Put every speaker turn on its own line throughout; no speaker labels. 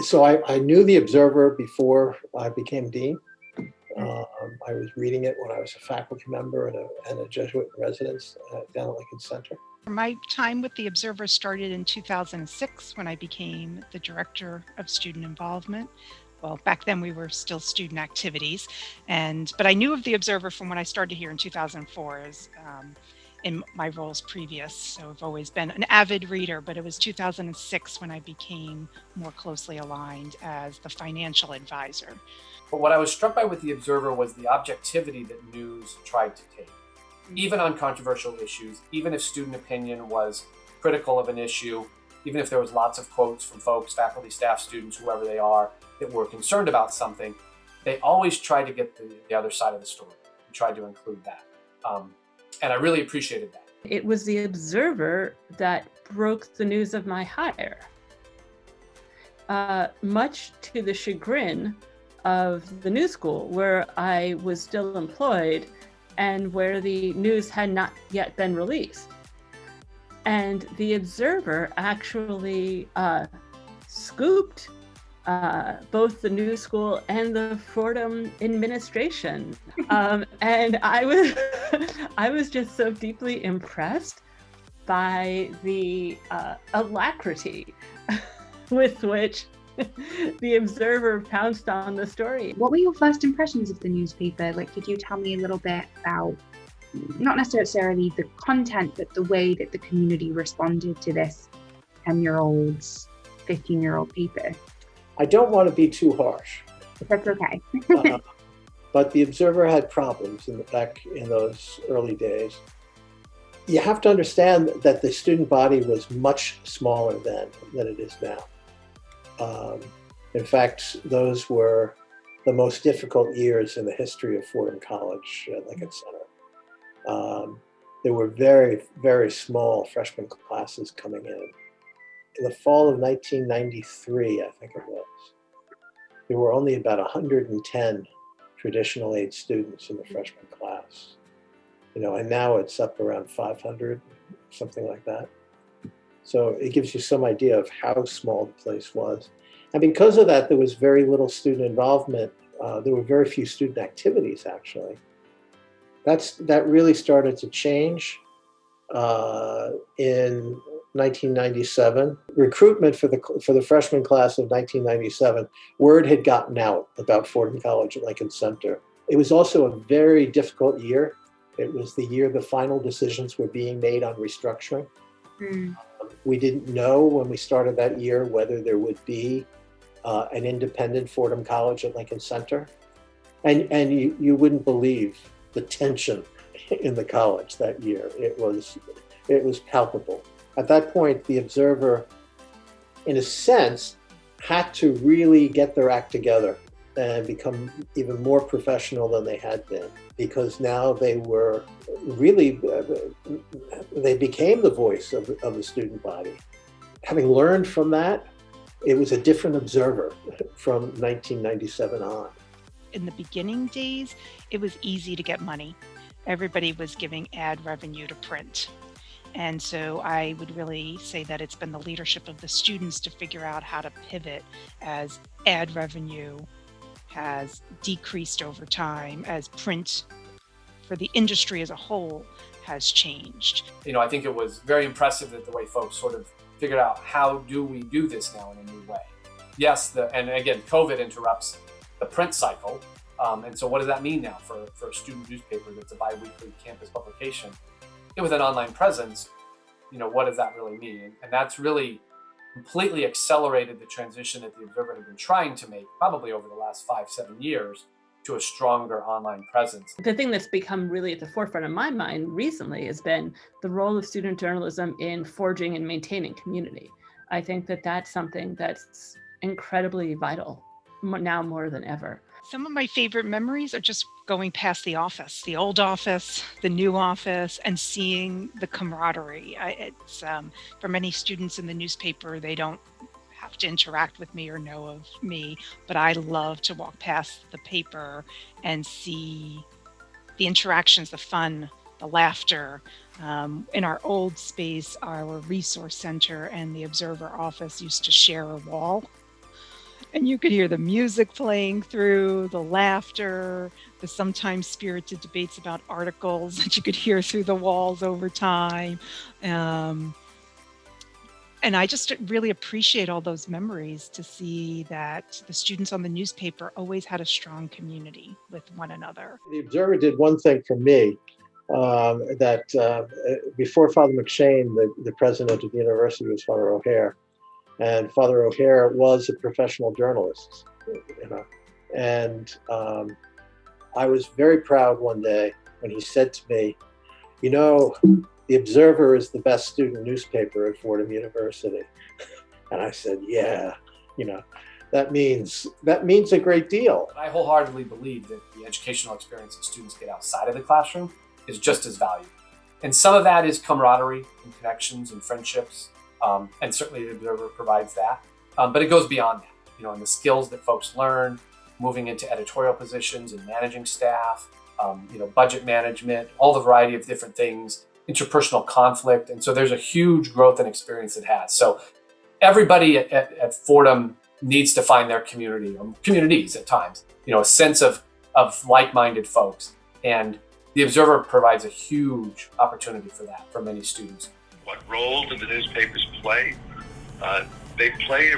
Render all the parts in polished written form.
So I knew the Observer before I became dean. I was reading it when I was a faculty member and a Jesuit in residence down at Lincoln Center.
My time with the Observer started in 2006 when I became the Director of Student Involvement. Well, back then we were still student activities, but I knew of the Observer from when I started here in 2004 as in my roles previous. So I've always been an avid reader, but it was 2006 when I became more closely aligned as the financial advisor.
But what I was struck by with the Observer was the objectivity that news tried to take. Even on controversial issues, even if student opinion was critical of an issue, even if there was lots of quotes from folks, faculty, staff, students, whoever they are, that were concerned about something, they always tried to get the other side of the story and tried to include that. And I really appreciated that.
It was the Observer that broke the news of my hire, much to the chagrin of the New School, where I was still employed and where the news had not yet been released. And the Observer actually scooped both the New School and the Fordham administration. And I was just so deeply impressed by the alacrity with which the Observer pounced on the story.
What were your first impressions of the newspaper? Like, could you tell me a little bit about, not necessarily the content, but the way that the community responded to this 10-year-old, 15-year-old paper?
I don't want to be too harsh.
That's okay.
But the Observer had problems back in those early days. You have to understand that the student body was much smaller then than it is now. In fact, those were the most difficult years in the history of Fordham College at Lincoln Center. There were very, very small freshman classes coming in. In the fall of 1993, I think it was, there were only about 110 traditional aid students in the freshman class. And now it's up around 500, something like that. So it gives you some idea of how small the place was. And because of that, there was very little student involvement. There were very few student activities, actually. That really started to change in 1997. Recruitment for the freshman class of 1997, word had gotten out about Fordham College at Lincoln Center. It was also a very difficult year. It was the year the final decisions were being made on restructuring. We didn't know when we started that year whether there would be an independent Fordham College at Lincoln Center. And you wouldn't believe the tension in the college that year. It was palpable. At that point, the Observer, in a sense, had to really get their act together and become even more professional than they had been, because now they were really, they became the voice of the student body. Having learned from that, it was a different Observer from 1997 on.
In the beginning days, it was easy to get money. Everybody was giving ad revenue to print. And so I would really say that it's been the leadership of the students to figure out how to pivot as ad revenue has decreased over time, as print for the industry as a whole has changed.
I think it was very impressive that the way folks sort of figured out, how do we do this now in a new way? Yes, and again, COVID interrupts the print cycle. And so what does that mean now for a student newspaper that's a bi-weekly campus publication? With an online presence, what does that really mean? And that's really completely accelerated the transition that the Observer had been trying to make, probably over the last 5-7 years, to a stronger online presence.
The thing that's become really at the forefront of my mind recently has been the role of student journalism in forging and maintaining community. I think that that's something that's incredibly vital now more than ever.
Some of my favorite memories are just going past the office, the old office, the new office, and seeing the camaraderie. It's for many students in the newspaper, they don't have to interact with me or know of me, but I love to walk past the paper and see the interactions, the fun, the laughter. In our old space, our resource center and the Observer office used to share a wall. And you could hear the music playing through, the laughter, the sometimes spirited debates about articles that you could hear through the walls over time. Um, and I just really appreciate all those memories to see that the students on the newspaper always had a strong community with one another.
The Observer did one thing for me that before Father McShane, the president of the university was Father O'Hare. And Father O'Hare was a professional journalist, you know. And I was very proud one day when he said to me, you know, the Observer is the best student newspaper at Fordham University. And I said, yeah, you know, that means a great deal.
I wholeheartedly believe that the educational experience that students get outside of the classroom is just as valuable. And some of that is camaraderie and connections and friendships. And certainly the Observer provides that. But it goes beyond that, you know, and the skills that folks learn, moving into editorial positions and managing staff, you know, budget management, all the variety of different things, interpersonal conflict. And so there's a huge growth and experience it has. So everybody at Fordham needs to find their community, or communities at times, you know, a sense of like-minded folks. And the Observer provides a huge opportunity for that for many students.
What role do the newspapers play? They play an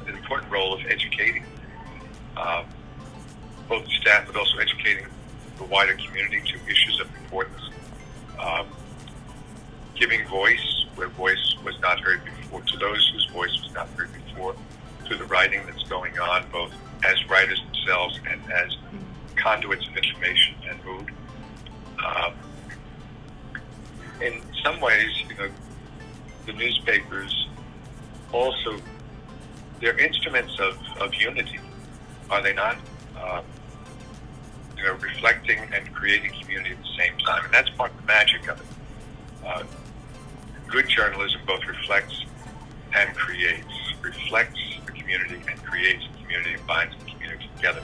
important role of educating both the staff, but also educating the wider community to issues of importance. Giving voice where voice was not heard before, to those whose voice was not heard before, through the writing that's going on, both as writers themselves and as conduits of information and mood. In some ways, you know, the newspapers also, they're instruments of unity, are they not? You know, reflecting and creating community at the same time, and that's part of the magic of it. Good journalism both reflects and creates, reflects the community and creates the community and binds the community together.